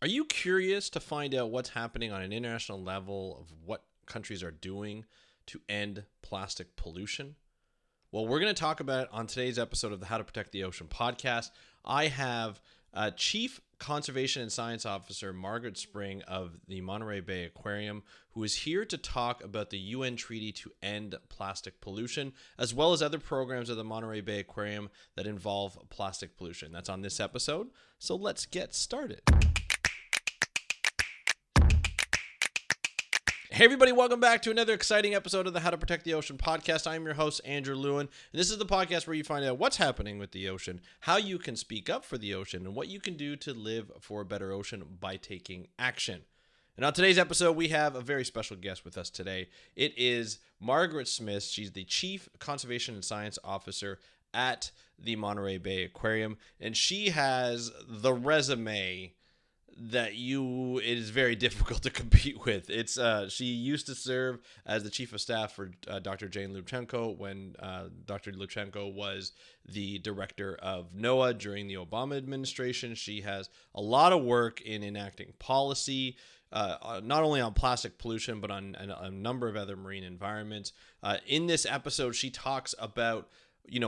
Are you curious to find out what's happening on an international level of what countries are doing to end plastic pollution? Well, we're going to talk about it on today's episode of the How to Protect the Ocean podcast. I have Chief Conservation and Science Officer Margaret Spring of the Monterey Bay Aquarium, who is here to talk about the UN Treaty to End Plastic Pollution, as well as other programs of the Monterey Bay Aquarium that involve plastic pollution. That's on this episode. So let's get started. Hey everybody, welcome back to another exciting episode of the How to Protect the Ocean podcast. I'm your host, Andrew Lewin, and this is the podcast where you find out what's happening with the ocean, how you can speak up for the ocean, and what you can do to live for a better ocean by taking action. And on today's episode, we have a very special guest with us today. It is Margaret Smith. She's the Chief Conservation and Science Officer at the Monterey Bay Aquarium, and she has the resume that it is very difficult to compete with. It's she used to serve as the chief of staff for Dr. Jane Lubchenco when Dr. Lubchenco was the director of NOAA during the Obama administration. She has a lot of work in enacting policy, not only on plastic pollution, but on a number of other marine environments. In this episode, she talks about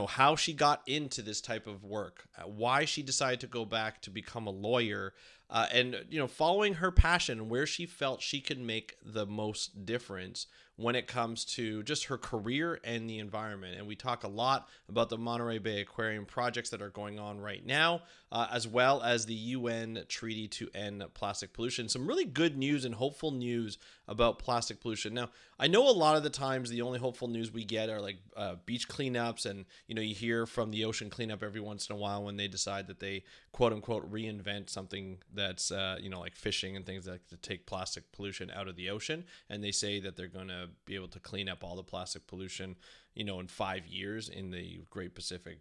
how she got into this type of work, why she decided to go back to become a lawyer, and following her passion, where she felt she could make the most difference when it comes to just her career and the environment. And we talk a lot about the Monterey Bay Aquarium projects that are going on right now, as well as the UN Treaty to End Plastic Pollution. Some really good news and hopeful news about plastic pollution. Now, I know a lot of the times the only hopeful news we get are like beach cleanups, and you hear from the ocean cleanup every once in a while when they decide that they quote unquote reinvent something that's like fishing and things like to take plastic pollution out of the ocean, and they say that they're going to be able to clean up all the plastic pollution in 5 years in the Great Pacific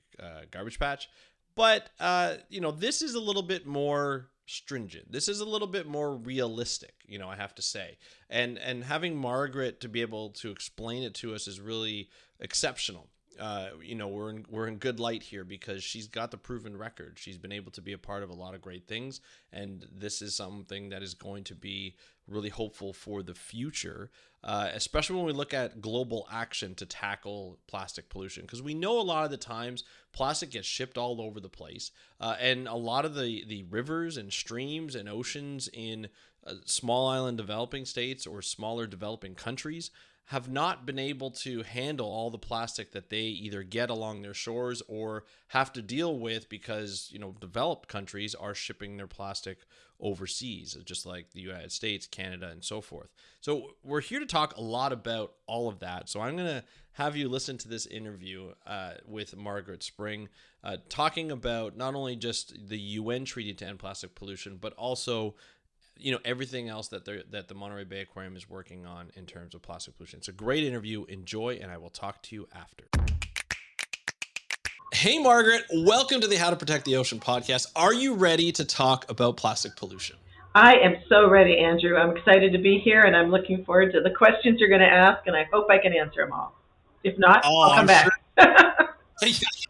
Garbage Patch. But this is a little bit more stringent. This is a little bit more realistic, I have to say. And having Margaret to be able to explain it to us is really exceptional. We're in good light here because she's got the proven record. She's been able to be a part of a lot of great things, and this is something that is going to be really hopeful for the future, especially when we look at global action to tackle plastic pollution, because we know a lot of the times plastic gets shipped all over the place, and a lot of the rivers and streams and oceans in small island developing states or smaller developing countries have not been able to handle all the plastic that they either get along their shores or have to deal with because, developed countries are shipping their plastic overseas, just like the United States, Canada, and so forth. So we're here to talk a lot about all of that. So I'm going to have you listen to this interview with Margaret Spring, talking about not only just the UN Treaty to End Plastic Pollution, but also everything else that the Monterey Bay Aquarium is working on in terms of plastic pollution. It's a great interview. Enjoy, and I will talk to you after. Hey, Margaret, welcome to the How to Protect the Ocean podcast. Are you ready to talk about plastic pollution? I am so ready, Andrew. I'm excited to be here, and I'm looking forward to the questions you're going to ask, and I hope I can answer them all. If not, I'll come back.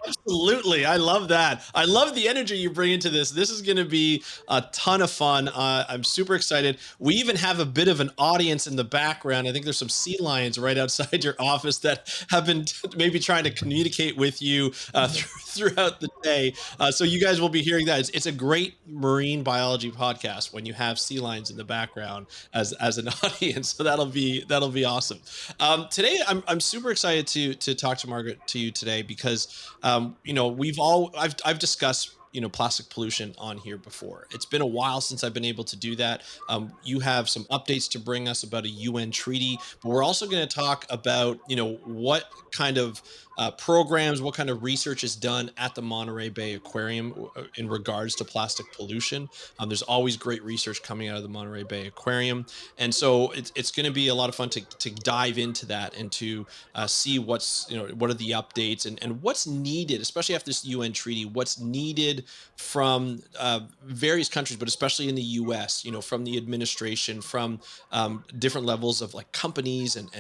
Absolutely. I love that. I love the energy you bring into this. This is going to be a ton of fun. I'm super excited. We even have a bit of an audience in the background. I think there's some sea lions right outside your office that have been maybe trying to communicate with you throughout the day. So you guys will be hearing that. It's a great marine biology podcast when you have sea lions in the background as an audience. So that'll be awesome. Today, I'm super excited to talk to Margaret to you today because I've discussed plastic pollution on here before. It's been a while since I've been able to do that. You have some updates to bring us about a UN treaty, but we're also going to talk about what kind of programs, what kind of research is done at the Monterey Bay Aquarium in regards to plastic pollution. There's always great research coming out of the Monterey Bay Aquarium, and so it's going to be a lot of fun to dive into that and to see what are the updates and what's needed, especially after this UN treaty. What's needed from various countries, but especially in the U.S. From the administration, from different levels of like companies and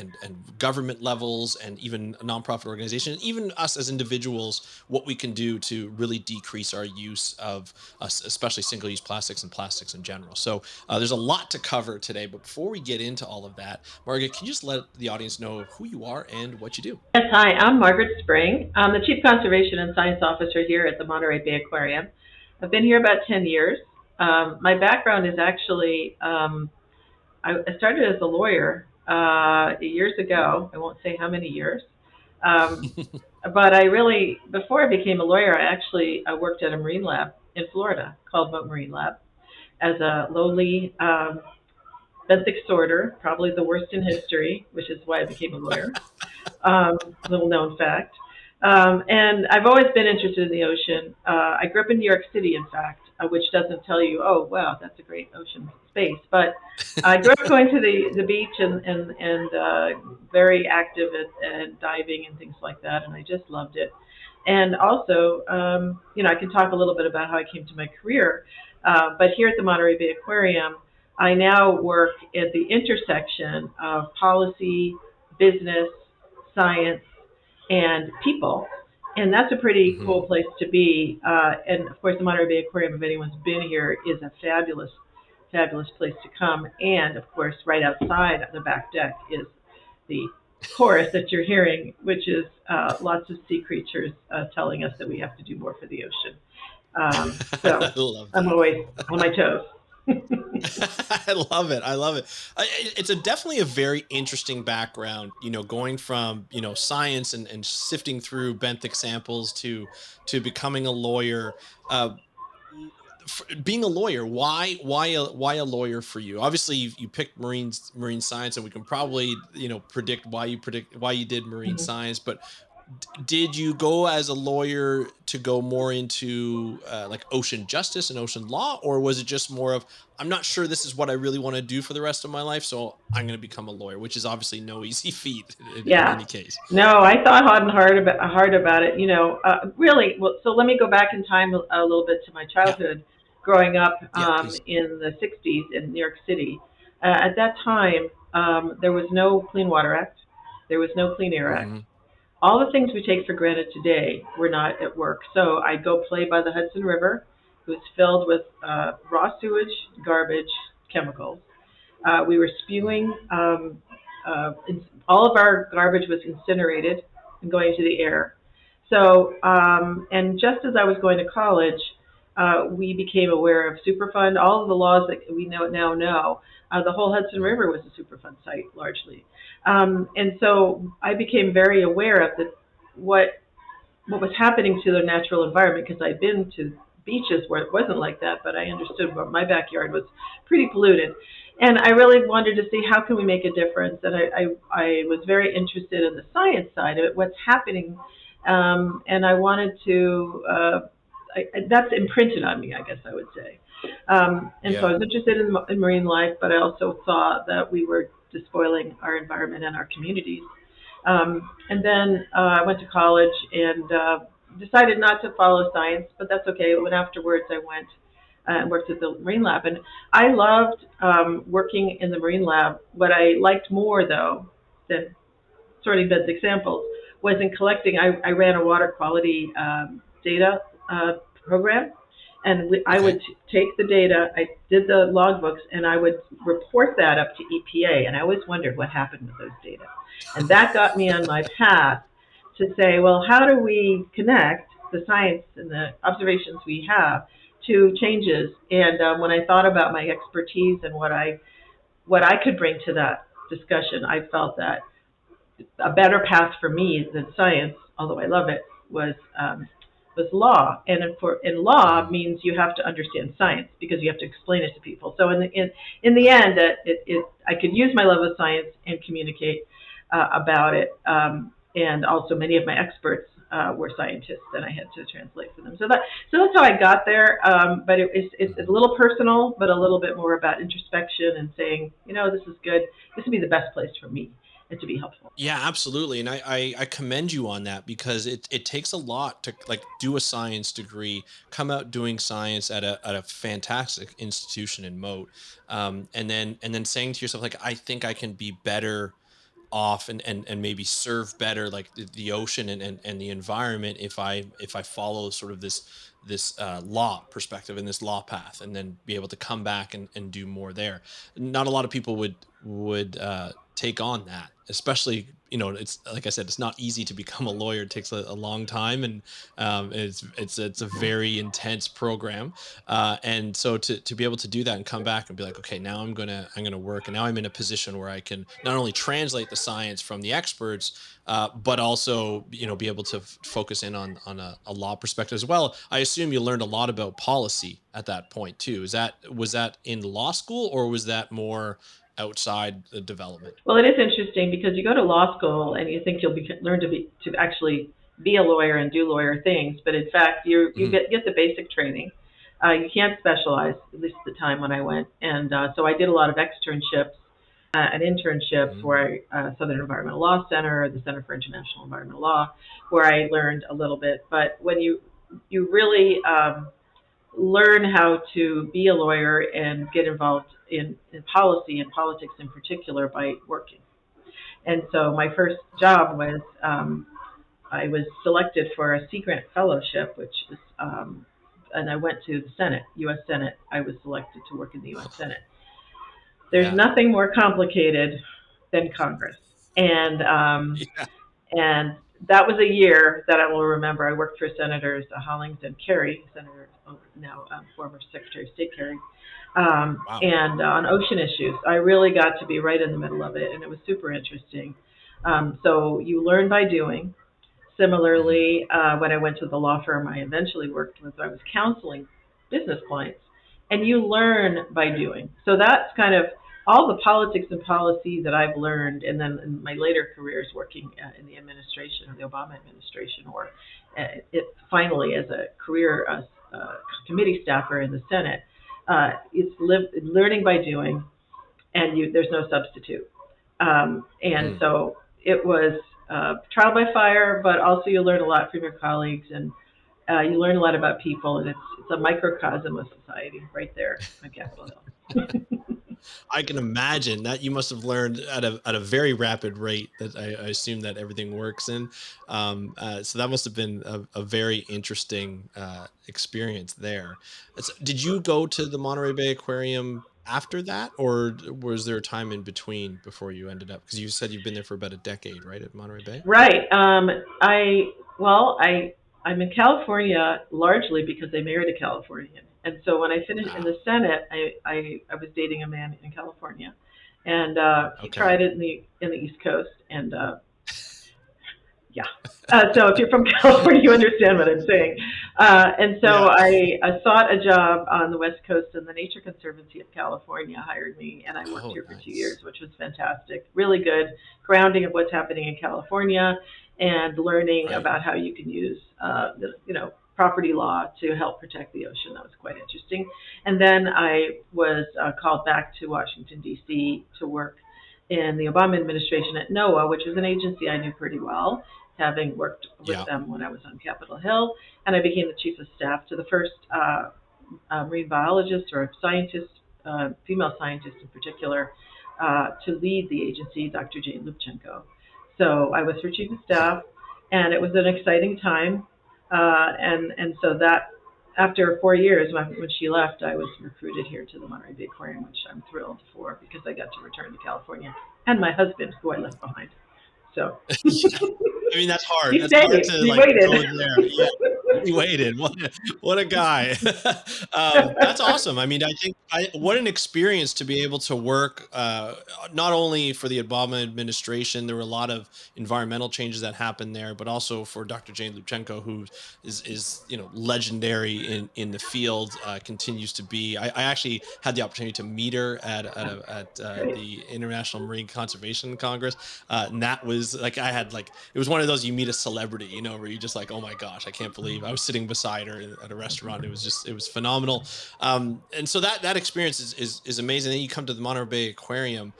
government levels, and even nonprofit organizations. ocean, even us as individuals, what we can do to really decrease our use of especially single-use plastics and plastics in general. So there's a lot to cover today, but before we get into all of that, Margaret, can you just let the audience know who you are and what you do? Yes, hi, I'm Margaret Spring. I'm the Chief Conservation and Science Officer here at the Monterey Bay Aquarium. I've been here about 10 years. My background is actually, I started as a lawyer years ago. I won't say how many years. Um, but I really, before I became a lawyer, I worked at a marine lab in Florida called Boat Marine Lab as a lowly benthic sorter, probably the worst in history, which is why I became a lawyer. Little known fact. And I've always been interested in the ocean. I grew up in New York City, in fact, which doesn't tell you, oh, wow, that's a great ocean space. But I grew up going to the beach and very active at diving and things like that, and I just loved it. And also, I can talk a little bit about how I came to my career. But here at the Monterey Bay Aquarium, I now work at the intersection of policy, business, science, and people. And that's a pretty Hmm. cool place to be. And of course, the Monterey Bay Aquarium, if anyone's been here, is a fabulous, fabulous place to come. And of course, right outside the back deck is the chorus that you're hearing, which is lots of sea creatures telling us that we have to do more for the ocean. I So love I'm that. always on my toes. I love it. I love it. It's definitely a very interesting background, going from, science and sifting through benthic samples to becoming a lawyer. Uh, Being a lawyer, why a lawyer for you? Obviously, you picked marine science, and we can probably predict why you did marine Mhm. science. But did you go as a lawyer to go more into like ocean justice and ocean law, or was it just more of, I'm not sure this is what I really want to do for the rest of my life, so I'm going to become a lawyer, which is obviously no easy feat in Yeah. any case. No, I thought hard about it. Really. Well, so let me go back in time a little bit to my Yeah, childhood, growing up yeah, please. in the '60s in New York City. At that time, there was no Clean Water Act, there was no Clean Air Act. Hmm. All the things we take for granted today were not at work. So I'd go play by the Hudson River. It was filled with raw sewage, garbage, chemicals. We were spewing. All of our garbage was incinerated and going into the air. So, and just as I was going to college, we became aware of Superfund. All of the laws that we now know. The whole Hudson River was a Superfund site largely, and so I became very aware of what what was happening to the natural environment because I'd been to beaches where it wasn't like that, but I understood what my backyard was pretty polluted. And I really wanted to see how can we make a difference. And I was very interested in the science side of it, what's happening. And I wanted to, that's imprinted on me, I guess I would say. And so Yeah. I was interested in marine life, but I also saw that we were despoiling our environment and our communities. And then I went to college and decided not to follow science, but that's okay. When afterwards I went and worked at the Marine Lab, and I loved working in the Marine Lab. What I liked more, though, than sorting beds examples, was in collecting. I ran a water quality data program, and I Okay. would take the data, I did the logbooks, and I would report that up to EPA. And I always wondered what happened with those data. And that got me on my path to say, well, how do we connect the science and the observations we have to changes? And when I thought about my expertise and what I could bring to that discussion, I felt that a better path for me than science, although I love it, was law. And in law Mhm. means you have to understand science because you have to explain it to people. So in the end, I could use my love of science and communicate about it. And also, many of my experts were scientists, and I had to translate for them. So that's how I got there. But it's a Mhm. little personal, but a little bit more about introspection and saying, this is good. This would be the best place for me and to be helpful. Yeah, absolutely. And I commend you on that because it takes a lot to like do a science degree, come out doing science at a fantastic institution in Moat. And then saying to yourself, like, I think I can be better off and maybe serve better like the ocean and the environment if I follow sort of this law perspective and this law path and then be able to come back and do more there. Not a lot of people would take on that, especially, it's like I said, it's not easy to become a lawyer. It takes a long time, and it's a very intense program. And so to be able to do that and come back and be like, okay, now I'm gonna work, and now I'm in a position where I can not only translate the science from the experts, but also be able to focus in on a law perspective as well. I assume you learned a lot about policy at that point too. Was that in law school, or was that more outside the development? Well, it is interesting because you go to law school and you think learn to actually be a lawyer and do lawyer things, but in fact you Hmm. get the basic training. You can't specialize, at least at the time when I went, and so I did a lot of externships and internships where Southern Environmental Law Center, the Center for International Environmental Law, where I learned a little bit. But when you really learn how to be a lawyer and get involved in policy and politics in particular by working. And so my first job was I was selected for a Sea Grant Fellowship, which is, and I went to the Senate, U.S. Senate. I was selected to work in the U.S. Senate. There's Yeah. nothing more complicated than Congress, and Yeah. and that was a year that I will remember. I worked for Senators Hollings and Kerry, Senator now former Secretary of State Kerry, Wow. and on ocean issues. I really got to be right in the middle of it, and it was super interesting. So you learn by doing. Hmm. Similarly, when I went to the law firm I eventually worked with, I was counseling business clients, and you learn by doing. So that's kind of all the politics and policy that I've learned, and then in my later careers working in the administration, of the Obama administration, or finally as a career committee staffer in the Senate. Learning by doing, and there's no substitute. And Hmm. so it was trial by fire, but also you learn a lot from your colleagues, and you learn a lot about people, and it's a microcosm of society right there on Capitol Hill. I can imagine that you must have learned at a very rapid rate that I assume that everything works in. So that must have been a very interesting experience there. So did you go to the Monterey Bay Aquarium after that, or was there a time in between before you ended up? Because you said you've been there for about a decade, right, at Monterey Bay? Right. I'm in California largely because I married a Californian, and so when I finished in Ah, the Senate, I was dating a man in California, and he okay. tried it in the East Coast, and yeah. So if you're from California, you understand what I'm saying. And so Yeah. I sought a job on the West Coast, and the Nature Conservancy of California hired me, and I worked Oh, here for 2 years, nice. which was fantastic. Really good grounding of what's happening in California, and learning Right. about how you can use property law to help protect the ocean. That was quite interesting. And then I was called back to Washington D.C. to work in the Obama administration at NOAA, which is an agency I knew pretty well, having worked with Yeah. them when I was on Capitol Hill, and I became the chief of staff to the first marine biologist or scientist, female scientist in particular, to lead the agency, Dr. Jane Lubchenco. So I was her chief of Wow. staff, and it was an exciting time. And so that after 4 years, when she left, I was recruited here to the Monterey Bay Aquarium, which I'm thrilled for because I got to return to California and my husband, who I left behind. So Yeah. I mean, that's hard. he That's hard stayed. to He like waited. go there. Yeah. He waited. What a guy. That's awesome. I mean, I think what an experience to be able to work not only for the Obama administration. There were a lot of environmental changes that happened there, but also for Dr. Jane Lubchenco, who is legendary in the field, continues to be. I actually had the opportunity to meet her at Great. the International Marine Conservation Congress, and that was like I had like it was one of those you meet a celebrity, where you just like, oh my gosh, I can't believe I was sitting beside her at a restaurant. It was phenomenal. And so that experience is amazing. Then you come to the Monterey Bay Aquarium.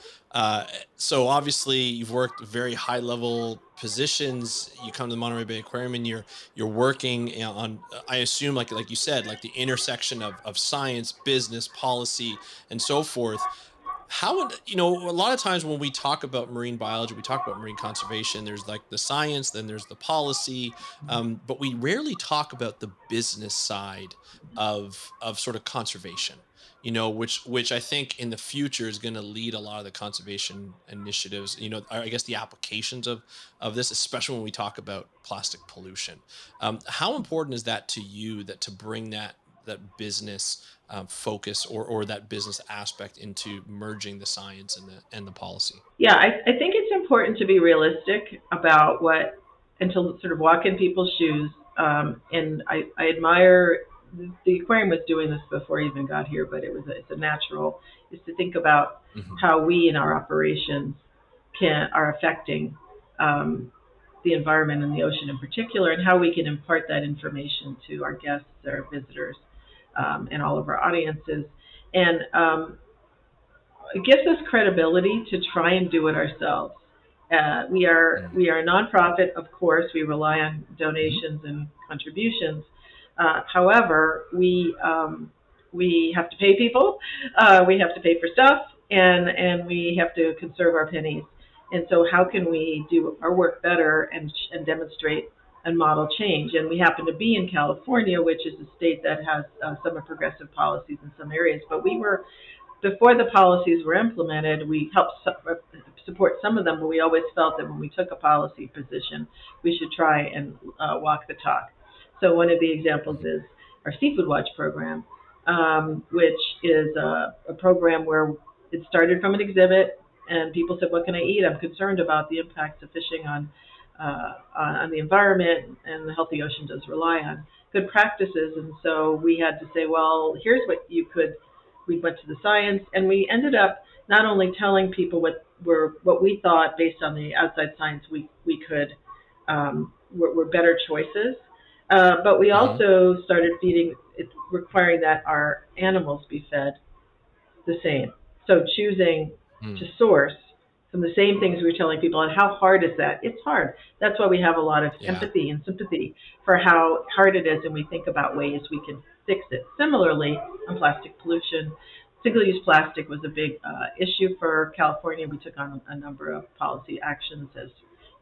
So obviously you've worked very high level positions. You come to the Monterey Bay Aquarium and you're working on, I assume, like you said, like the intersection of science, business, policy, and so forth. a lot of times when we talk about marine biology, we talk about marine conservation, there's like the science, then there's the policy, but we rarely talk about the business side of sort of conservation, which I think in the future is going to lead a lot of the conservation initiatives, I guess the applications of this, especially when we talk about plastic pollution. How important is that to you, that to bring that business focus, or that business aspect into merging the science and the policy? Yeah, I think it's important to be realistic about and to sort of walk in people's shoes. And I admire the aquarium was doing this before I even got here, but it's a natural is to think about Hmm. how we in our operations are affecting um, the environment and the ocean in particular, and how we can impart that information to our guests, our visitors, and all of our audiences. And it gives us credibility to try and do it ourselves. We are a nonprofit, of course. We rely on Hmm. donations and contributions. However, we have to pay people, we have to pay for stuff, and we have to conserve our pennies. And so, how can we do our work better and demonstrate and model change? And we happen to be in California, which is a state that has some progressive policies in some areas. But we were before the policies were implemented, we helped support some of them, but we always felt that when we took a policy position, we should try and walk the talk. So one of the examples Hmm. is our Seafood Watch program, which is a program where it started from an exhibit, and people said, "What can I eat? I'm concerned about the impacts of fishing on the environment, and the healthy ocean does rely on good practices." And so we had to say, "Well, here's what you could." We went to the science, and we ended up not only telling people what we thought based on the outside science we could were better choices, but we Hmm. also started requiring that our animals be fed the same. So choosing to Mm. source from the same things we were telling people. And how hard is that? It's hard. That's why we have a lot of Yeah. empathy and sympathy for how hard it is, and we think about ways we can fix it. Similarly, on plastic pollution, single-use plastic was a big issue for California. We took on a number of policy actions, as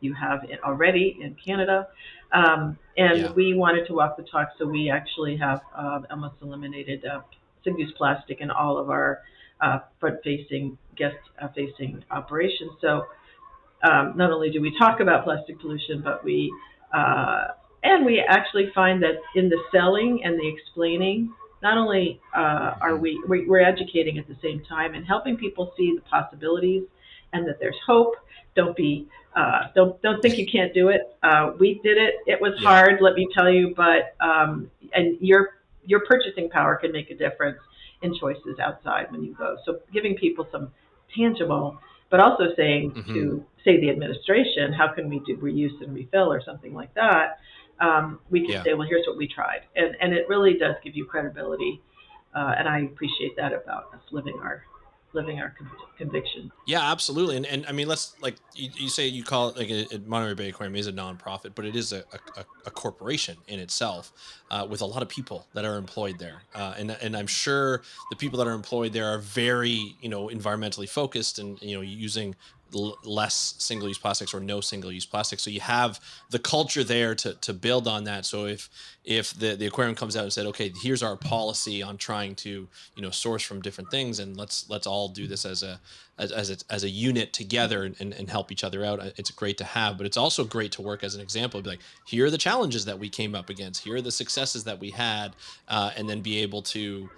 you have it already in Canada. And Yeah. we wanted to walk the talk, so we actually have almost eliminated single-use plastic in all of our front-facing, guest-facing operations. So not only do we talk about plastic pollution, but we actually find that in the selling and the explaining, not only are Hmm. we're educating at the same time and helping people see the possibilities and that there's hope. Don't think you can't do it. We did it. It was Yeah. hard, let me tell you, but and your purchasing power can make a difference in choices outside when you go. So giving people some tangible, but also saying Hmm. to say the administration, how can we do reuse and refill or something like that? We can Yeah. say, well, here's what we tried, and it really does give you credibility, and I appreciate that about us living our conviction. Yeah, absolutely. And I mean, let's, like you say, you call it like Monterey Bay Aquarium is a nonprofit, but it is a corporation in itself, with a lot of people that are employed there. And I'm sure the people that are employed there are very, environmentally focused, and, using less single use plastics or no single use plastics. So you have the culture there to build on that. So if the aquarium comes out and said, okay, here's our policy on trying to, source from different things, and let's all do this as a unit together, and help each other out. It's great to have, but it's also great to work as an example. Be like, here are the challenges that we came up against. Here are the successes that we had, and then be able to,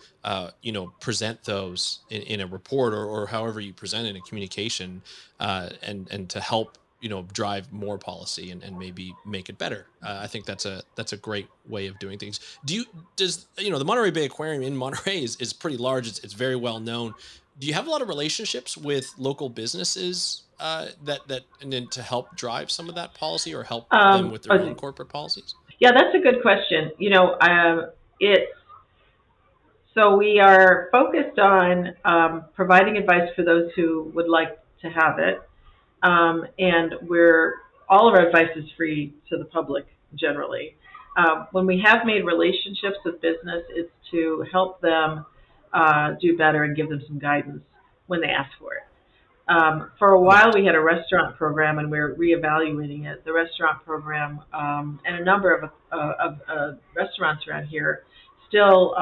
present those in a report, or however you present it in communication, and to help, drive more policy, and maybe make it better. I think that's a great way of doing things. Does, the Monterey Bay Aquarium in Monterey is pretty large. It's very well known. Do you have a lot of relationships with local businesses, that and then to help drive some of that policy, or help them with their own Oh, corporate policies? yeah, that's a good question. It's so we are focused on providing advice for those who would like to have it, and we're all of our advice is free to the public generally. When we have made relationships with business, it's to help them do better and give them some guidance. when they ask for it. For a while, Right. we had a restaurant program, and we're reevaluating it. The restaurant program and a number of restaurants around here still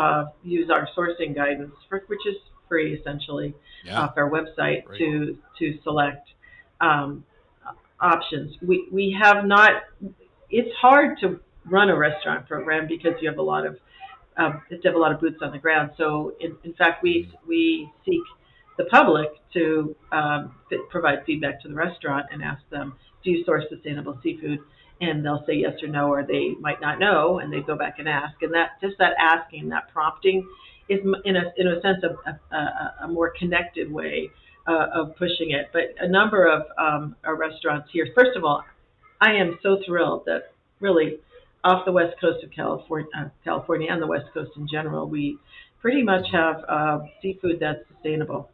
use our sourcing guidance, which is free essentially, Yeah. off our website Great. to select um, options. We have not. It's hard to run a restaurant program because you have a lot of to have a lot of boots on the ground. So, in fact, Mhm. we seek the public to provide feedback to the restaurant and ask them, do you source sustainable seafood? And they'll say yes or no, or they might not know, and they go back and ask. And that just that asking, that prompting, is in a sense a more connected way of pushing it. But a number of our restaurants here. First of all, I am so thrilled that really off the west coast of California and the west coast in general, we pretty much Mhm. have seafood that's sustainable,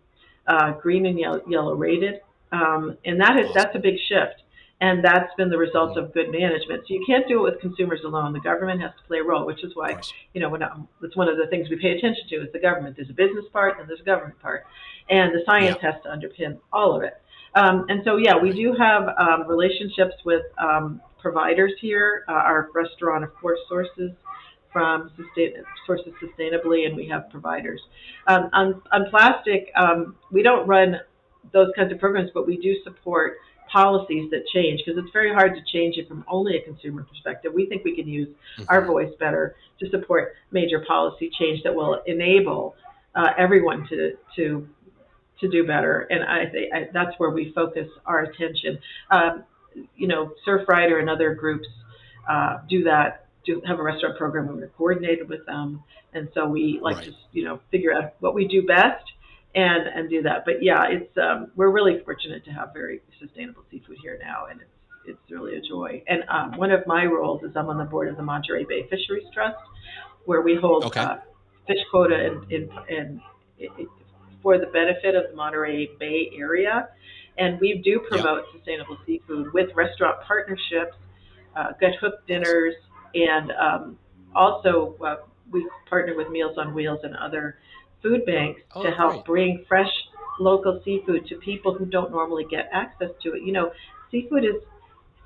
green and yellow rated, and that's a Awesome. big shift. And that's been the result Mhm. of good management. So you can't do it with consumers alone. The government has to play a role, which is Of why, course. it's one of the things we pay attention to is the government. There's a business part and there's a government part, and the science Yeah. has to underpin all of it. And so, yeah, we Right. do have relationships with providers here. Our restaurant, of course, sources sustainably, and we have providers. On plastic, we don't run those kinds of programs, but we do support policies that change because it's very hard to change it from only a consumer perspective. We think we can use our Mhm. voice better to support major policy change that will enable everyone to do better. And I think that's where we focus our attention. Um, Surfrider and other groups do that. Do have a restaurant program where we're coordinated with them, and so we like to Right. figure out what we do best and do that. But yeah, it's we're really fortunate to have very sustainable seafood here now, and it's really a joy. And one of my roles is I'm on the board of the Monterey Bay Fisheries Trust, where we hold Okay. fish quota for the benefit of the Monterey Bay area. And we do Yeah. promote sustainable seafood with restaurant partnerships, gut hook Awesome. dinners, and also we partner with Meals on Wheels and other food banks to Oh, help great. bring fresh local seafood to people who don't normally get access to it. Seafood is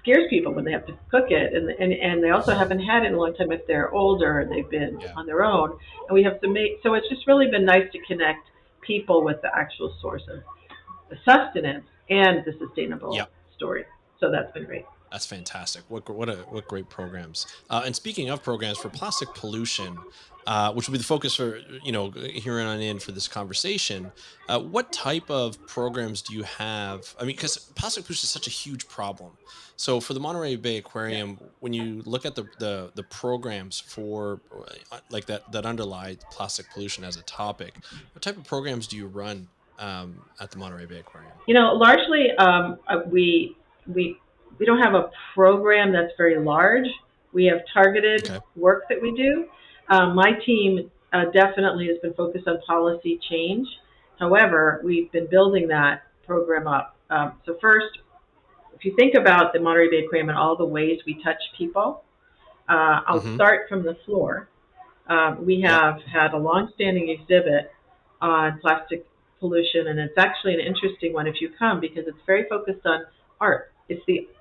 scares people when they have to cook it, and they also haven't had it in a long time if they're older and they've been Yeah. on their own. And we have to make so it's just really been nice to connect people with the actual source of the sustenance and the Yeah. sustainable story. So that's been great. That's fantastic. What great programs. And speaking of programs for plastic pollution, which will be the focus for here on in for this conversation. What type of programs do you have? I mean, because plastic pollution is such a huge problem. So for the Monterey Bay Yeah. Aquarium, when you look at the programs for like that underlie plastic pollution as a topic, what type of programs do you run at the Monterey Bay Aquarium? Largely, we we don't have a program that's very large. We have targeted Okay. work that we do. My team definitely has been focused on policy change. However, we've been building that program up. So first, if you think about the Monterey Bay Aquarium and all the ways we touch people, I'll Hmm. start from the floor. We Yeah. have had a long-standing exhibit on plastic pollution, and it's actually an interesting one if you come because it's very focused on art.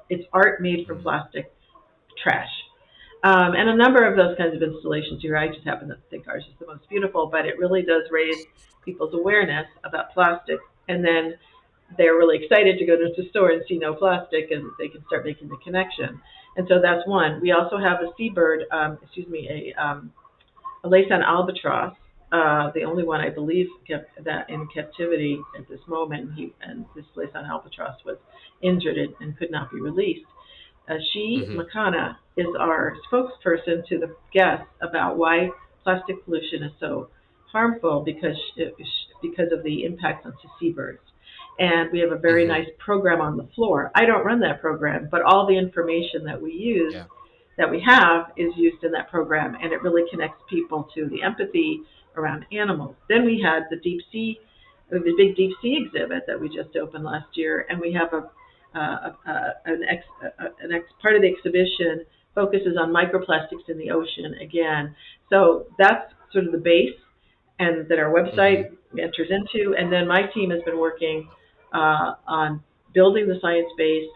It's art made from Mhm. plastic trash, and a number of those kinds of installations here. I just happen to think ours is the most beautiful, but it really does raise people's awareness about plastic, and then they're really excited to go to the store and see no plastic, and they can start making the connection. And so that's one. We also have a seabird, a Laysan albatross, the only one I believe kept that in captivity at this moment. And this Laysan albatross was injured and could not be released. Hmm. Makana, is our spokesperson to the guests about why plastic pollution is so harmful because of the impacts on seabirds. And we have a very Hmm. nice program on the floor. I don't run that program, but all the information Yeah. that we have is used in that program, and it really connects people to the empathy around animals. Then we had the big deep sea exhibit that we just opened last year, and we have part of the exhibition focuses on microplastics in the ocean again. So that's sort of the base. and that our Mm-hmm. website enters into. And then my team has been working on building the science base,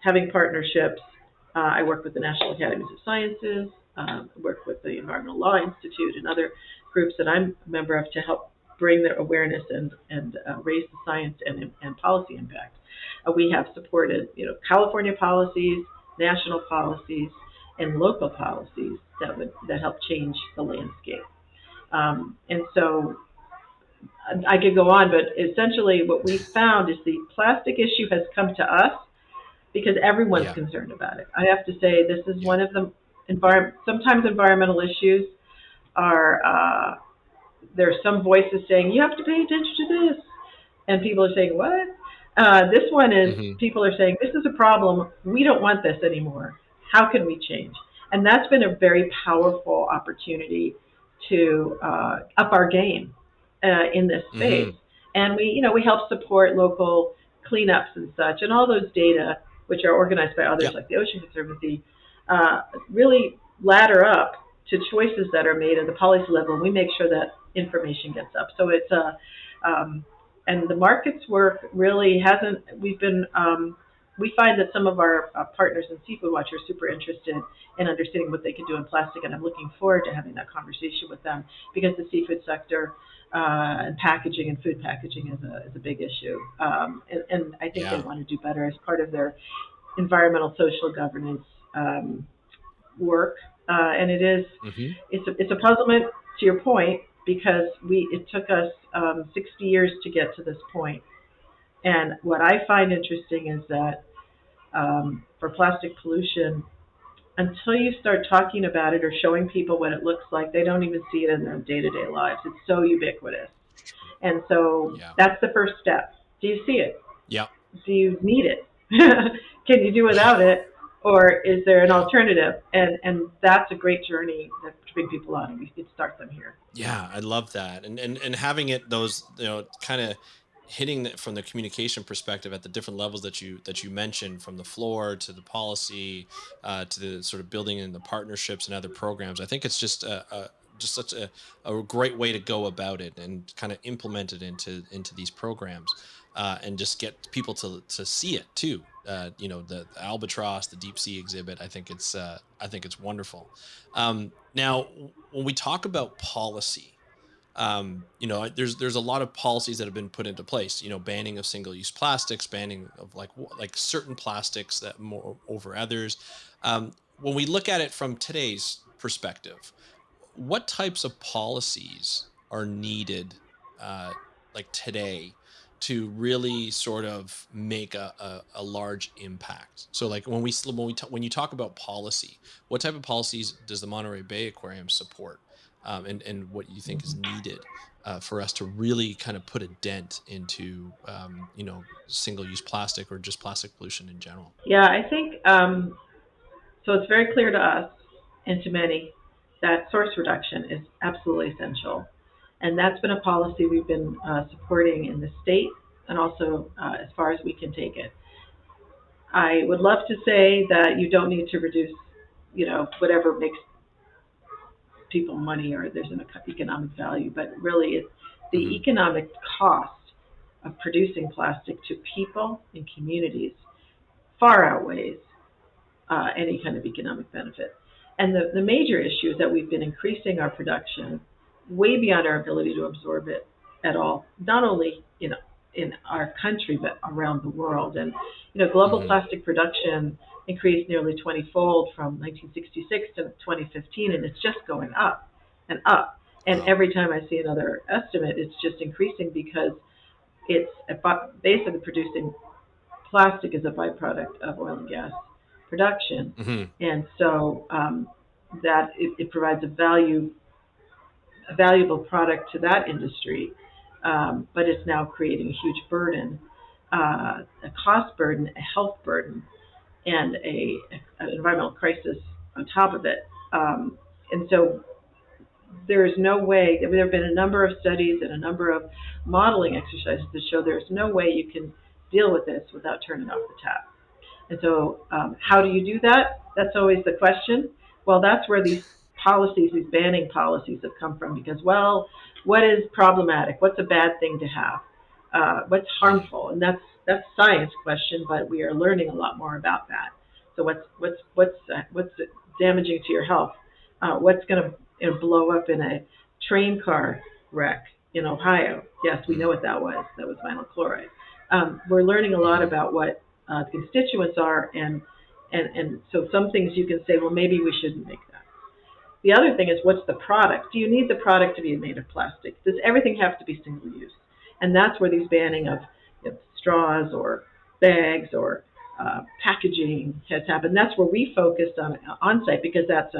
having partnerships. I work with the National Academies of Sciences, work with the Environmental Law Institute and other groups that I'm a member of to help bring their awareness and raise the science and policy impact. We have supported, California policies, national policies, and local policies that help change the landscape. And so I could go on, but essentially what we found is the plastic issue has come to us because everyone's Yeah. concerned about it. I have to say this is Yeah. one of the sometimes environmental issues are there's some voices saying you have to pay attention to this, and people are saying what? This one is Mm-hmm. people are saying this is a problem. We don't want this anymore. How can we change? And that's been a very powerful opportunity to up our game in this space. Mm-hmm. And we help support local cleanups and such, and all those data, which are organized by others Yeah. like the Ocean Conservancy, really ladder up to choices that are made at the policy level. And we make sure that information gets up. So it's a and the markets work really hasn't. We find that some of our partners in Seafood Watch are super interested in understanding what they can do in plastic, and I'm looking forward to having that conversation with them because the seafood sector and packaging and food packaging is a big issue, and I think they Yeah. want to do better as part of their environmental social governance work, and Mm-hmm. it's a puzzlement to your point because it took us 60 years to get to this point. And what I find interesting is that for plastic pollution, until you start talking about it or showing people what it looks like, they don't even see it in their day-to-day lives. It's so ubiquitous, and so Yeah. that's the first step. Do you see it? Yeah. Do you need it? Can you do without it? Or is there an Yeah. alternative? And that's a great journey to bring people on, and we could start them here. Yeah, I love that, and having it those kind of hitting it from the communication perspective at the different levels that you mentioned, from the floor to the policy, to the sort of building in the partnerships and other programs. I think it's just such a great way to go about it and kind of implement it into these programs, and just get people to see it too. The albatross, the deep sea exhibit. I think it's wonderful. Now, when we talk about policy, there's a lot of policies that have been put into place. Banning of single-use plastics, banning of like certain plastics that more over others. When we look at it from today's perspective, what types of policies are needed, uh, like today, to really sort of make a large impact? So, like when you talk about policy, what type of policies does the Monterey Bay Aquarium support, and what you think is needed for us to really kind of put a dent into single use plastic or just plastic pollution in general? Yeah, I think so. It's very clear to us and to many that source reduction is absolutely essential, and that's been a policy we've been supporting in the state and also as far as we can take it. I would love to say that you don't need to reduce, whatever makes people money or there's an economic value, but really it's the Hmm. economic cost of producing plastic to people and communities far outweighs any kind of economic benefit. And the major issue is that we've been increasing our production way beyond our ability to absorb it at all, not only in our country but around the world. And global Hmm. plastic production increased nearly 20-fold from 1966 to 2015, and it's just going up and up. And Wow. every time I see another estimate, it's just increasing because it's basically producing plastic is a byproduct of oil and gas production, Hmm. and so that it provides a valuable product to that industry, but it's now creating a huge burden, a cost burden, a health burden, and an environmental crisis on top of it. And so there is no way. There have been a number of studies and a number of modeling exercises that show there is no way you can deal with this without turning off the tap. And so, how do you do that? That's always the question. Well, that's where these policies, these banning policies, have come from. Because, well, what is problematic, what's a bad thing to have, what's harmful, and that's science question, but we are learning a lot more about that. So what's damaging to your health? What's going to blow up in a train car wreck in Ohio? Yes, we know what that was. That was vinyl chloride. We're learning a lot about what the constituents are, and so some things you can say, well, maybe we shouldn't make that. The other thing is, what's the product? Do you need the product to be made of plastic? Does everything have to be single use? And that's where these banning of straws or bags or packaging has happened. That's where we focused on site, because that's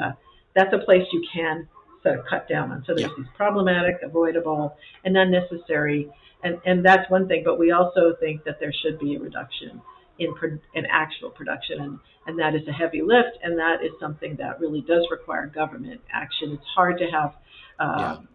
a place you can sort of cut down on. So there's these problematic, avoidable, and unnecessary, and that's one thing. But we also think that there should be a reduction in actual production, and that is a heavy lift, and that is something that really does require government action. It's hard to have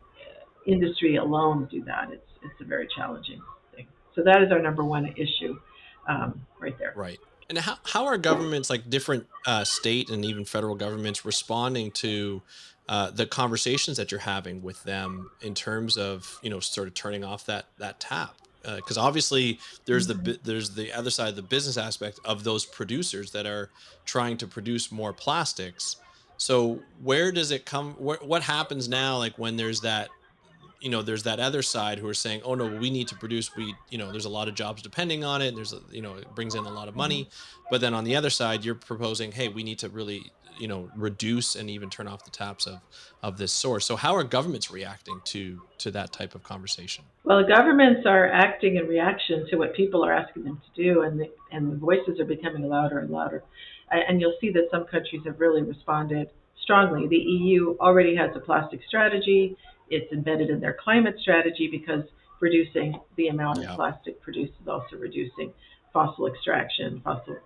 industry alone do that. It's a very challenging thing. So that is our number one issue, right there. Right. And how are governments, like different state and even federal governments, responding to the conversations that you're having with them in terms of, sort of turning off that tap? Because obviously there's there's the other side, the business aspect of those producers that are trying to produce more plastics. So where does it come? What happens now? Like when there's that other side who are saying, oh no, we need to produce, there's a lot of jobs depending on it. And it brings in a lot of money. But then on the other side, you're proposing, hey, we need to really, reduce and even turn off the taps of this source. So how are governments reacting to that type of conversation? Well, governments are acting in reaction to what people are asking them to do, and the voices are becoming louder and louder. And you'll see that some countries have really responded strongly. The EU already has a plastic strategy. It's embedded in their climate strategy, because reducing the amount of plastic produced is also reducing fossil extraction, fossil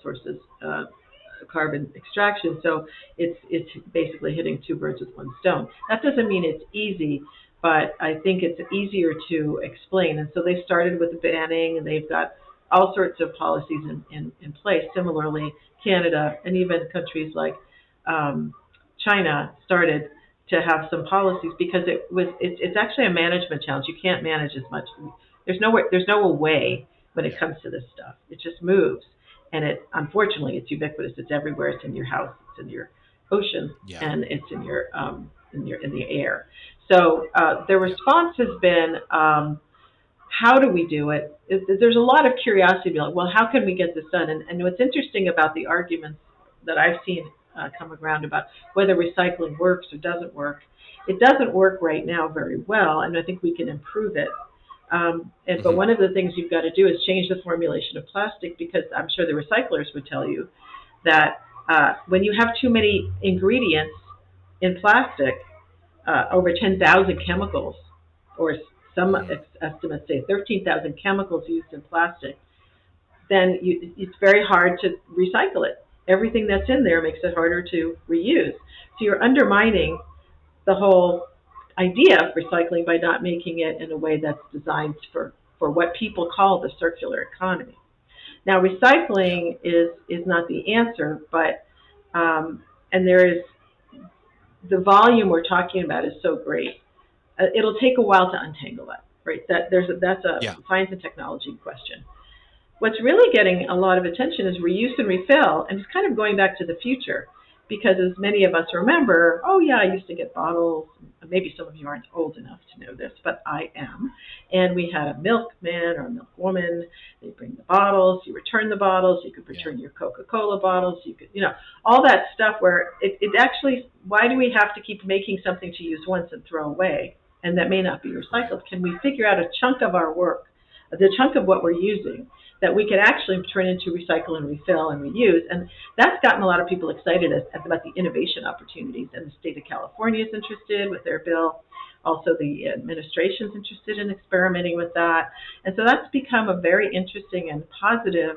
sources, carbon extraction. So it's basically hitting two birds with one stone. That doesn't mean it's easy, but I think it's easier to explain. And so they started with the banning, and they've got all sorts of policies in place. Similarly, Canada and even countries like China started to have some policies, because it's actually a management challenge. You can't manage as much. There's no way when it comes to this stuff. It just moves, and unfortunately it's ubiquitous. It's everywhere. It's in your house. It's in your ocean, and it's in the air. So the response has been, how do we do it? There's a lot of curiosity. Like, well, how can we get this done? And what's interesting about the arguments that I've seen come around about whether recycling works or doesn't work, it doesn't work right now very well, and I think we can improve it. But one of the things you've got to do is change the formulation of plastic, because I'm sure the recyclers would tell you that when you have too many ingredients in plastic, over 10,000 chemicals, or some estimates say 13,000 chemicals used in plastic, then it's very hard to recycle it. Everything that's in there makes it harder to reuse. So you're undermining the whole idea of recycling by not making it in a way that's designed for what people call the circular economy. Now, recycling is not the answer, but and there is, the volume we're talking about is so great. It'll take a while to untangle that, right? That's a science and technology question. What's really getting a lot of attention is reuse and refill, and it's kind of going back to the future, because as many of us remember, oh yeah, I used to get bottles. Maybe some of you aren't old enough to know this, but I am. And we had a milkman or a milkwoman. They bring the bottles, you return the bottles, you could return your Coca-Cola bottles, you could, all that stuff where it actually, why do we have to keep making something to use once and throw away? And that may not be recycled. Can we figure out a chunk of our work, the chunk of what we're using, that we can actually turn into recycle and refill and reuse? And that's gotten a lot of people excited about the innovation opportunities. And the state of California is interested with their bill. Also, the administration's interested in experimenting with that. And so that's become a very interesting and positive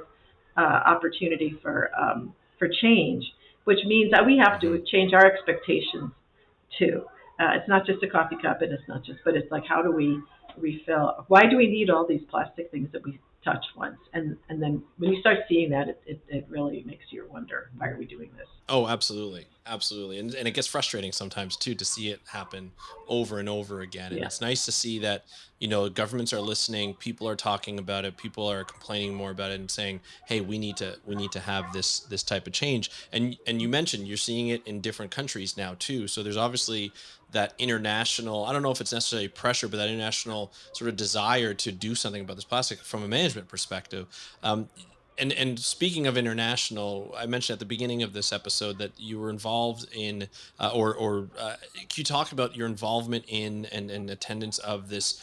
opportunity for change, which means that we have to change our expectations too. It's not just a coffee cup, and but it's like, how do we refill? Why do we need all these plastic things that we touch once? And then when you start seeing that, it really makes you wonder, why are we doing this? Oh, absolutely. Absolutely. And it gets frustrating sometimes too to see it happen over and over again. And Yeah. it's nice to see that, you know, governments are listening, people are talking about it, people are complaining more about it and saying, "Hey, we need to have this type of change." And you mentioned you're seeing it in different countries now too. So there's obviously that international, I don't know if it's necessarily pressure, but that international sort of desire to do something about this plastic from a management perspective. Um, and speaking of international, I mentioned at the beginning of this episode that you were involved in, can you talk about your involvement in and attendance of this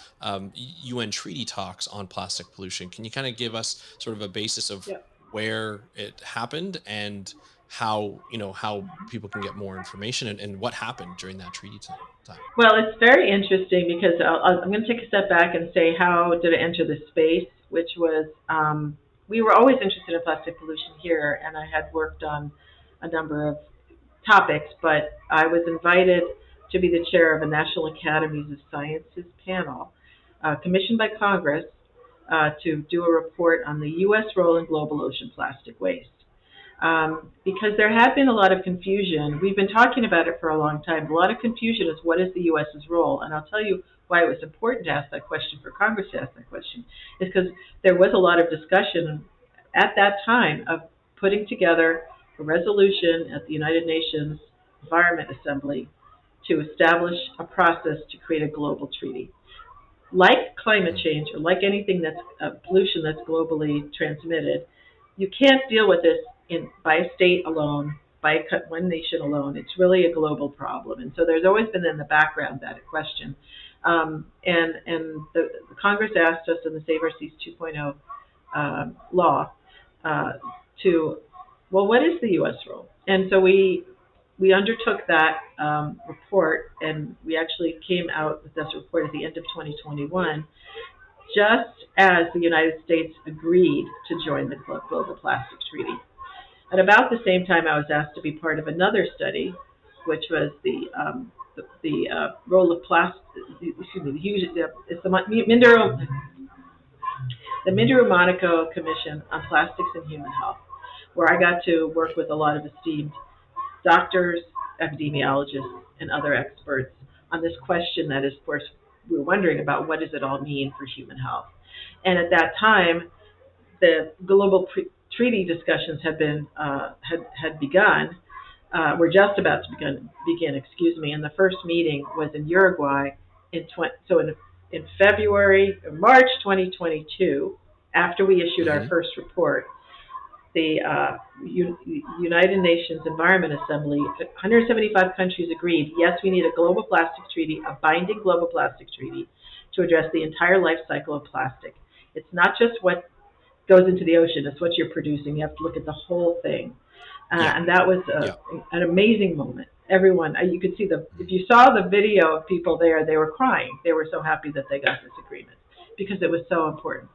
UN treaty talks on plastic pollution? Can you kind of give us sort of a basis of Yeah. where it happened and how, you know, how people can get more information and what happened during that treaty time? Well, it's very interesting because I'm going to take a step back and say how did I enter the space, which was we were always interested in plastic pollution here, and I had worked on a number of topics, but I was invited to be the chair of a National Academies of Sciences panel commissioned by Congress to do a report on the U.S. role in global ocean plastic waste. Because there had been a lot of confusion. We've been talking about it for a long time. A lot of confusion is what is the U.S.'s role, and I'll tell you why it was important to ask that question, for Congress to ask that question, is because there was a lot of discussion at that time of putting together a resolution at the United Nations Environment Assembly to establish a process to create a global treaty. Like climate Mhm. change or like anything that's pollution that's globally transmitted, you can't deal with this by a state alone, by one nation alone. It's really a global problem, and so there's always been in the background that question. And the Congress asked us in the Save Our Seas 2.0 law uh, to, well, what is the U.S. role? And so we undertook that report, and we actually came out with this report at the end of 2021, just as the United States agreed to join the Global Plastics Treaty. At about the same time, I was asked to be part of another study, which was the role of plastic. Excuse me, it's the Monaco Commission on Plastics and Human Health, where I got to work with a lot of esteemed doctors, epidemiologists, and other experts on this question that is, of course, we were wondering about what does it all mean for human health. And at that time, the global treaty discussions had begun. Were just about to begin. Excuse me. And the first meeting was in Uruguay in February, March 2022, after we issued our Mhm. first report. The United Nations Environment Assembly, 175 countries agreed, yes, we need a global plastic treaty, a binding global plastic treaty to address the entire life cycle of plastic. It's not just what goes into the ocean, it's what you're producing. You have to look at the whole thing. Yeah. And that was Yeah. an amazing moment. Everyone, you could see if you saw the video of people there, they were crying. They were so happy that they got this agreement because it was so important.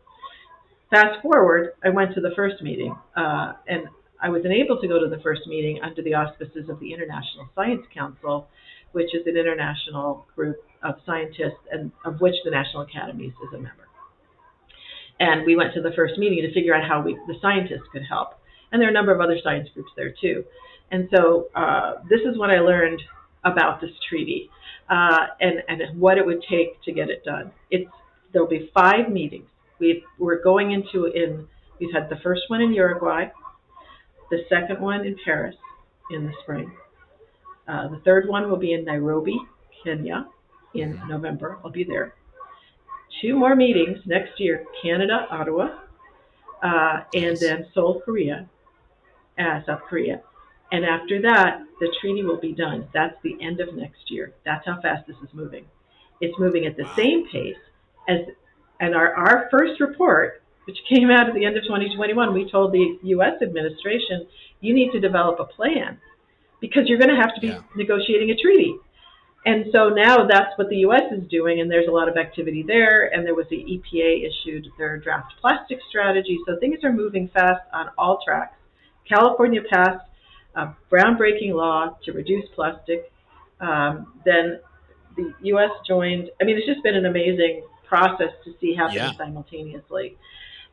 Fast forward, I went to the first meeting, and I was able to go to the first meeting under the auspices of the International Science Council, which is an international group of scientists, and of which the National Academies is a member. And we went to the first meeting to figure out how the scientists could help. And there are a number of other science groups there too. And so this is what I learned about this treaty and what it would take to get it done. There'll be 5 meetings. We've had the first one in Uruguay, the second one in Paris in the spring. The third one will be in Nairobi, Kenya, in Mhm. November. I'll be there. 2 more meetings next year: Canada, Ottawa, and Nice. then Seoul, South Korea. And after that, the treaty will be done. That's the end of next year. That's how fast this is moving. It's moving at the Wow. same pace as, and our first report, which came out at the end of 2021, we told the U.S. administration, you need to develop a plan because you're going to have to be Yeah. negotiating a treaty. And so now that's what the U.S. is doing, and there's a lot of activity there. And there was the EPA issued their draft plastic strategy. So things are moving fast on all tracks. California passed a groundbreaking law to reduce plastic. Then the U.S. joined. I mean, it's just been an amazing process to see happening Yeah. simultaneously.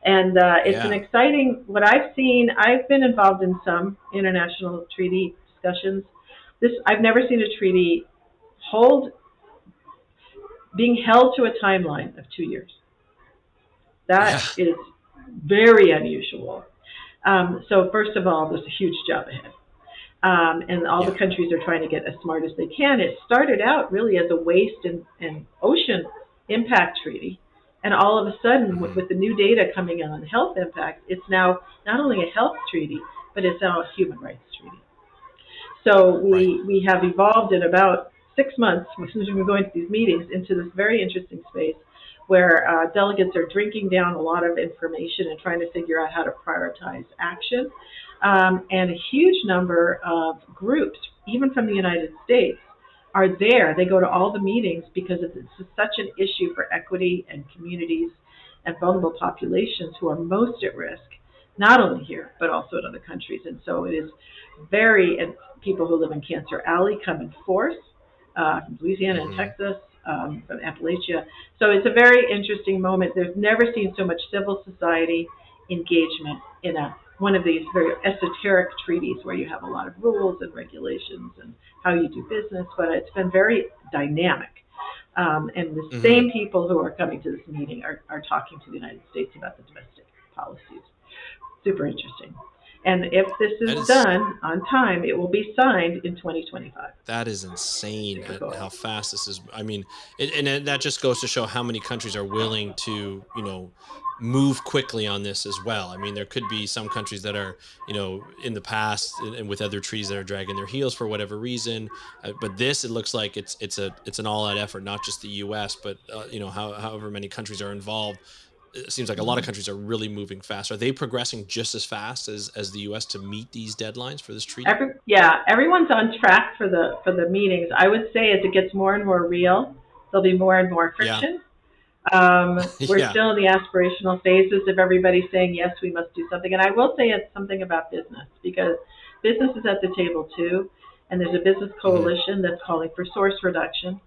And it's an Yeah. exciting, what I've seen, I've been involved in some international treaty discussions. I've never seen a treaty hold being held to a timeline of 2 years. Yeah. That is very unusual. So first of all, there's a huge job ahead. And all the Yeah. countries are trying to get as smart as they can. It started out really as a waste and ocean impact treaty. And all of a sudden, Hmm. with the new data coming in on health impact, it's now not only a health treaty, but it's now a human rights treaty. So Right. we have evolved in about 6 months, as soon as we were going to these meetings, into this very interesting space where delegates are drinking down a lot of information and trying to figure out how to prioritize action. And a huge number of groups, even from the United States, are there. They go to all the meetings because it's such an issue for equity and communities and vulnerable populations who are most at risk, not only here, but also in other countries. And so it is and people who live in Cancer Alley come in force from Louisiana and Hmm. Texas, from Appalachia. So it's a very interesting moment. There's never seen so much civil society engagement in one of these very esoteric treaties where you have a lot of rules and regulations and how you do business, but it's been very dynamic. And the Hmm. same people who are coming to this meeting are talking to the United States about the domestic policies. Super interesting. And if this That is is done on time, it will be signed in 2025. that is insane Super at cool. how fast this is. I mean, that just goes to show how many countries are willing to, move quickly on this as well. I mean, there could be some countries that are, in the past and with other treaties that are dragging their heels for whatever reason. But this, it looks like it's an all out effort, not just the U.S., but however many countries are involved. It seems like a lot of Mhm. countries are really moving fast. Are they progressing just as fast as the U.S. to meet these deadlines for this treaty? Everyone's on track for the meetings. I would say as it gets more and more real, there'll be more and more Yeah. friction. We're Yeah. still in the aspirational phases of everybody saying, yes, we must do something. And I will say it's something about business because business is at the table too. And there's a business Hmm. coalition that's calling for source reduction.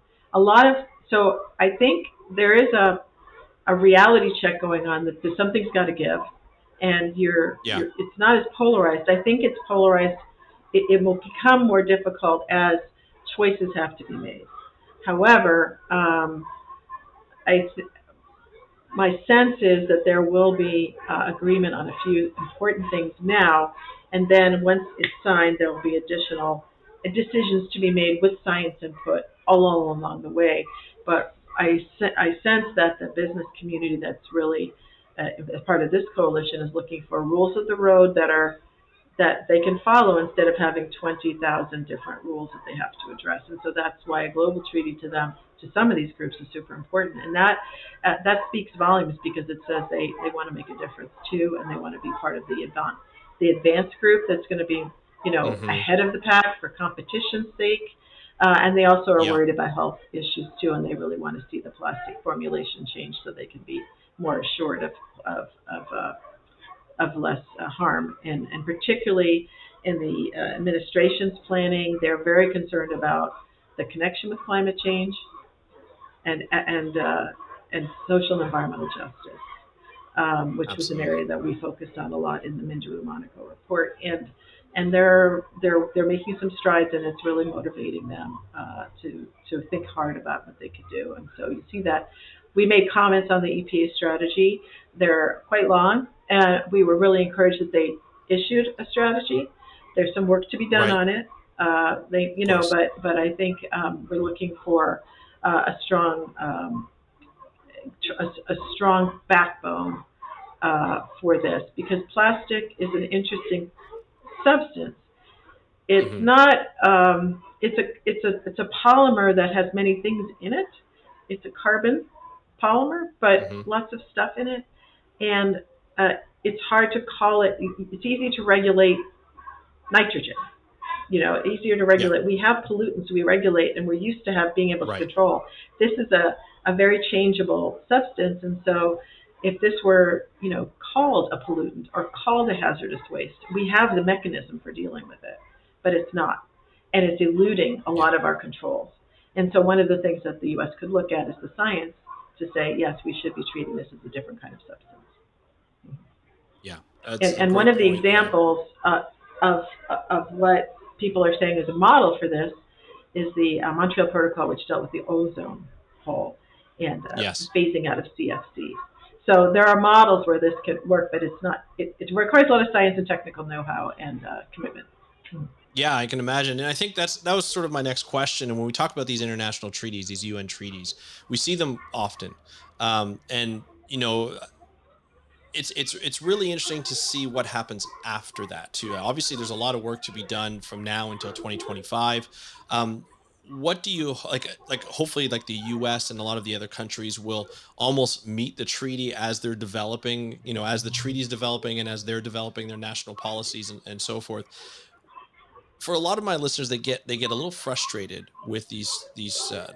So I think there is a reality check going on that something's got to give. And Yeah. it's not as polarized. I think it's polarized. It will become more difficult as choices have to be made. However, I, my sense is that there will be agreement on a few important things now, and then once it's signed, there will be additional decisions to be made with science input all along the way. But I sense that the business community that's really as part of this coalition is looking for rules of the road that they can follow instead of having 20,000 different rules that they have to address. And so that's why a global treaty to them, to some of these groups, is super important. And that speaks volumes because it says they want to make a difference too, and they want to be part of the advanced group that's going to be, Hmm. ahead of the pack for competition's sake. And they also are Yeah. worried about health issues too, and they really want to see the plastic formulation change so they can be more assured of less harm. And particularly in the administration's planning, they're very concerned about the connection with climate change and social and environmental justice, which was an Absolutely. area that we focused on a lot in the Minderu Monaco report. And they're making some strides, and it's really motivating them to think hard about what they could do. And so you see that we made comments on the EPA strategy. They're quite long, and we were really encouraged that they issued a strategy. There's some work to be done Right. on it. Of course. But I think we're looking for a strong a strong backbone for this because plastic is an interesting substance. It's Hmm. not. It's a polymer that has many things in it. It's a carbon polymer, but Hmm. lots of stuff in it, and it's hard to call it. It's easy to regulate nitrogen. Easier to Yeah. regulate. We have pollutants we regulate, and we're used to being able to Right. control. This is a very changeable substance, and so if this were, called a pollutant or called a hazardous waste, we have the mechanism for dealing with it, but it's not, and it's eluding a Yeah. lot of our controls. And so one of the things that the U.S. could look at is the science to say, yes, we should be treating this as a different kind of substance. Yeah. That's And, a and one great of the point. Yeah. examples of what people are saying is a model for this is the Montreal Protocol, which dealt with the ozone hole and Yes. phasing out of CFCs. So there are models where this could work, but it's not. It requires a lot of science and technical know-how and commitment. Yeah, I can imagine. And I think that was sort of my next question. And when we talk about these international treaties, these UN treaties, we see them often. And it's really interesting to see what happens after that too. Obviously, there's a lot of work to be done from now until 2025. Um, what do you like hopefully like the US and a lot of the other countries will almost meet the treaty as they're developing, as the treaty is developing and as they're developing their national policies and so forth. For a lot of my listeners, they get a little frustrated with these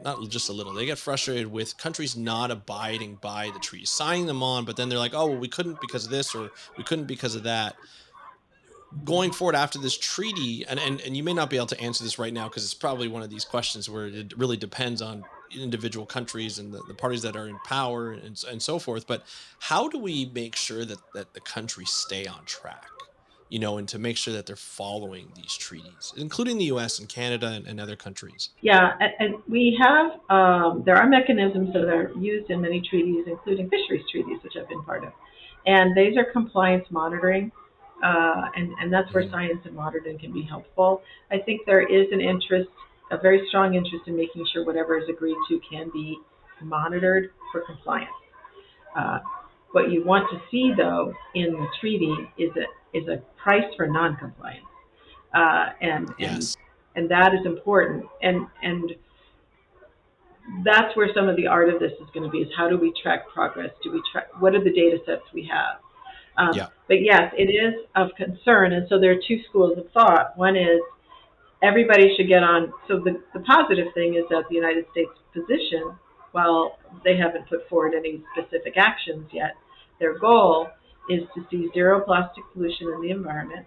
not just a little, they get frustrated with countries not abiding by the treaties, signing them on, but then they're like, oh well, we couldn't because of this, or we couldn't because of that. Going forward after this treaty, and you may not be able to answer this right now because it's probably one of these questions where it really depends on individual countries and the parties that are in power and so forth. But how do we make sure that the countries stay on track, and to make sure that they're following these treaties, including the US and Canada and other countries? Yeah, and we have, there are mechanisms that are used in many treaties, including fisheries treaties, which I've been part of. And these are compliance monitoring, and that's where Mhm. science and monitoring can be helpful. I think there is an interest, a very strong interest in making sure whatever is agreed to can be monitored for compliance. Uh, what you want to see, though, in the treaty is a price for noncompliance, uh, and and Yes. and that is important. And that's where some of the art of this is going to be: is how do we track progress? Do we track what are the data sets we have? Yeah. But yes, it is of concern, and so there are two schools of thought. One is everybody should get on. So the positive thing is that the United States position, while they haven't put forward any specific actions yet, their goal is to see zero plastic pollution in the environment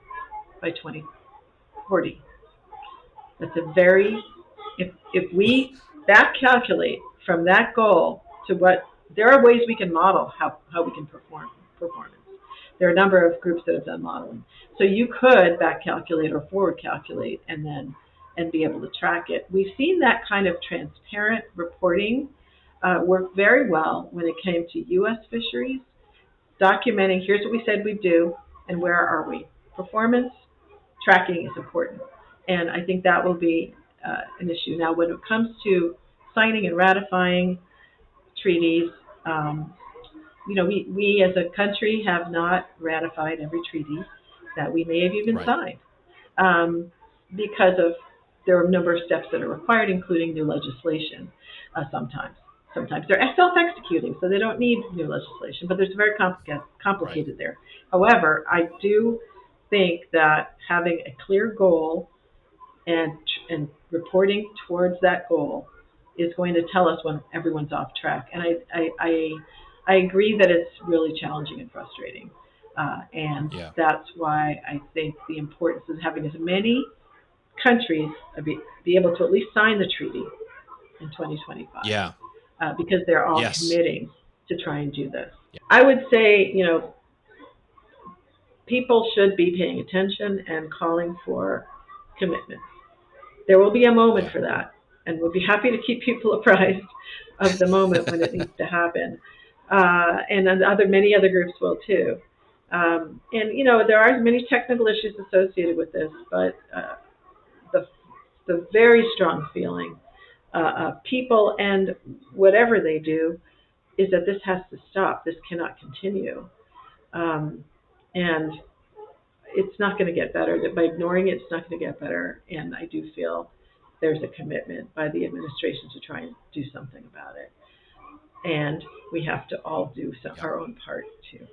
by 2040. That's a very, if we back calculate from that goal to what, there are ways we can model how we can performance. There are a number of groups that have done modeling. So you could back calculate or forward calculate and be able to track it. We've seen that kind of transparent reporting work very well when it came to U.S. fisheries, documenting here's what we said we'd do and where are we. Performance tracking is important. And I think that will be an issue. Now, when it comes to signing and ratifying treaties, um, we as a country have not ratified every treaty that we may have even Right. signed because of there are a number of steps that are required, including new legislation sometimes. Sometimes they're self-executing, so they don't need new legislation, but there's very Right. complicated there. However, I do think that having a clear goal and reporting towards that goal is going to tell us when everyone's off track. And I agree that it's really challenging and frustrating, and Yeah. that's why I think the importance of having as many countries be able to at least sign the treaty in 2025, Yeah. because they're all Yes. committing to try and do this. Yeah. I would say, people should be paying attention and calling for commitment. There will be a moment Yeah. for that, and we'll be happy to keep people apprised of the moment when it needs to happen. And then many other groups will too. And there are many technical issues associated with this, but the the very strong feeling of people and whatever they do is that this has to stop. This cannot continue, and it's not going to get better. That by ignoring it, it's not going to get better. And I do feel there's a commitment by the administration to try and do something about it. And we have to all do Yeah. our own part too.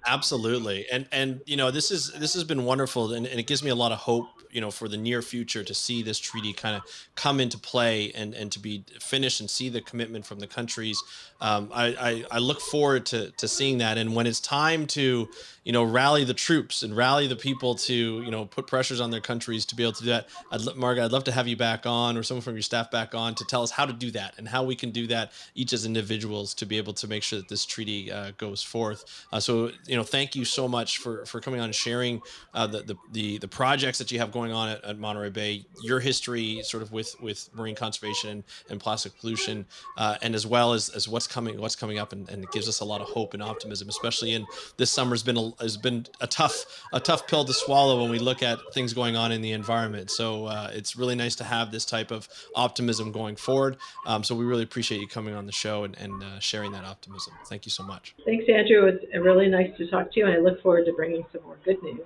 Absolutely. And this has been wonderful, and it gives me a lot of hope, for the near future to see this treaty kind of come into play and to be finished and see the commitment from the countries. I look forward to seeing that. And when it's time to, rally the troops and rally the people to, put pressures on their countries to be able to do that. Margaret, I'd love to have you back on, or someone from your staff back on, to tell us how to do that and how we can do that each as individuals to be able to make sure that this treaty goes forth. So, thank you so much for coming on and sharing the projects that you have going on at Monterey Bay, your history sort of with marine conservation and plastic pollution, and as well as what's coming up, and it gives us a lot of hope and optimism, especially in this summer's been a tough pill to swallow when we look at things going on in the environment. So it's really nice to have this type of optimism going forward. So we really appreciate you coming on the show and sharing that optimism. Thank you so much. Thanks, Andrew. It's really nice to talk to you, and I look forward to bringing some more good news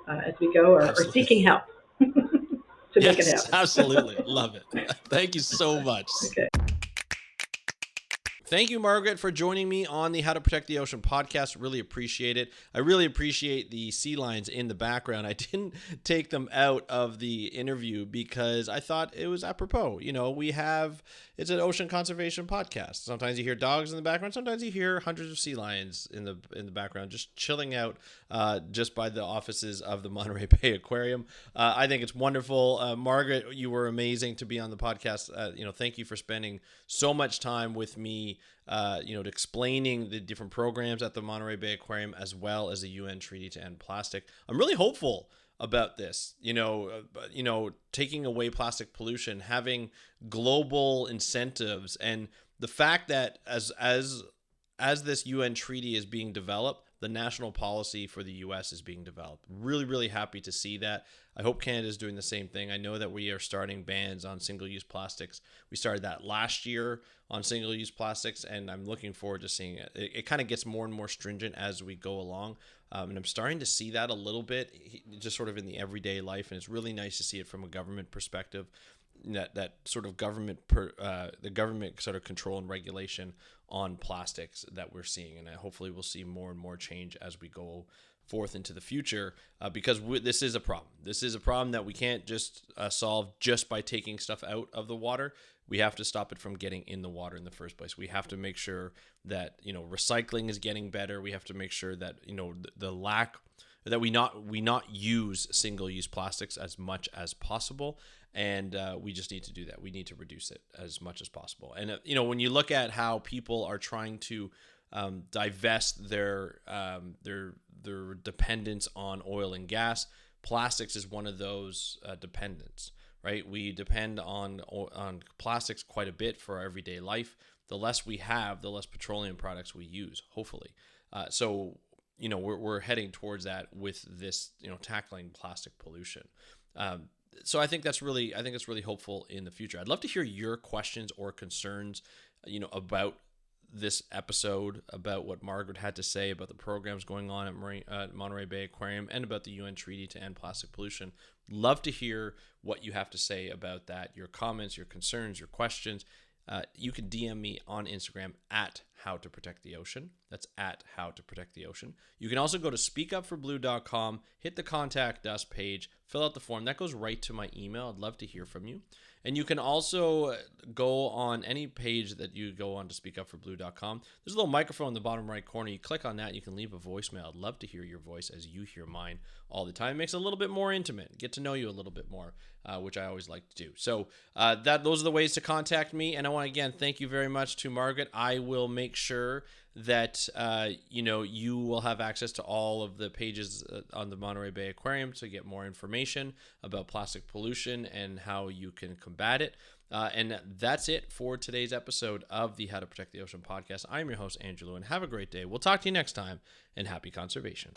as we go, or seeking help to make it happen. Absolutely. Love it. Thank you so much. Okay. Thank you, Margaret, for joining me on the How to Protect the Ocean podcast. Really appreciate it. I really appreciate the sea lions in the background. I didn't take them out of the interview because I thought it was apropos. It's an ocean conservation podcast. Sometimes you hear dogs in the background. Sometimes you hear hundreds of sea lions in the background just chilling out just by the offices of the Monterey Bay Aquarium. I think it's wonderful. Margaret, you were amazing to be on the podcast. Thank you for spending so much time with me, explaining the different programs at the Monterey Bay Aquarium, as well as the UN Treaty to End Plastic. I'm really hopeful about this, taking away plastic pollution, having global incentives, and the fact that as this UN treaty is being developed, the national policy for the US is being developed. Really, really happy to see that. I hope Canada is doing the same thing. I know that we are starting bans on single-use plastics. We started that last year on single-use plastics, and I'm looking forward to seeing it. It kind of gets more and more stringent as we go along, and I'm starting to see that a little bit, just sort of in the everyday life, and it's really nice to see it from a government perspective. That sort of the government sort of control and regulation on plastics that we're seeing, and hopefully we'll see more and more change as we go forth into the future, because this is a problem. This is a problem that we can't just solve just by taking stuff out of the water. We have to stop it from getting in the water in the first place. We have to make sure that recycling is getting better. We have to make sure that the lack that we not use single-use plastics as much as possible. And we just need to do that. We need to reduce it as much as possible. And, when you look at how people are trying to divest their dependence on oil and gas, plastics is one of those dependents, right? We depend on plastics quite a bit for our everyday life. The less we have, the less petroleum products we use, hopefully. So we're heading towards that with this, tackling plastic pollution. So I think it's really hopeful in the future. I'd love to hear your questions or concerns, about this episode, about what Margaret had to say about the programs going on at Monterey Bay Aquarium, and about the UN Treaty to End Plastic Pollution. Love to hear what you have to say about that, your comments, your concerns, your questions. You can DM me on Instagram at How to Protect the Ocean. That's at How to Protect the Ocean. You can also go to speakupforblue.com, hit the contact us page, fill out the form. That goes right to my email. I'd love to hear from you. And you can also go on any page that you go on to speakupforblue.com. There's a little microphone in the bottom right corner. You click on that, you can leave a voicemail. I'd love to hear your voice as you hear mine all the time. It makes it a little bit more intimate, get to know you a little bit more, which I always like to do. So those are the ways to contact me. And I want to, again, thank you very much to Margaret. I will make sure that you will have access to all of the pages on the Monterey Bay Aquarium to get more information about plastic pollution and how you can combat it. And that's it for today's episode of the How to Protect the Ocean podcast. I'm your host, Andrew Lewin. Have a great day. We'll talk to you next time, and happy conservation.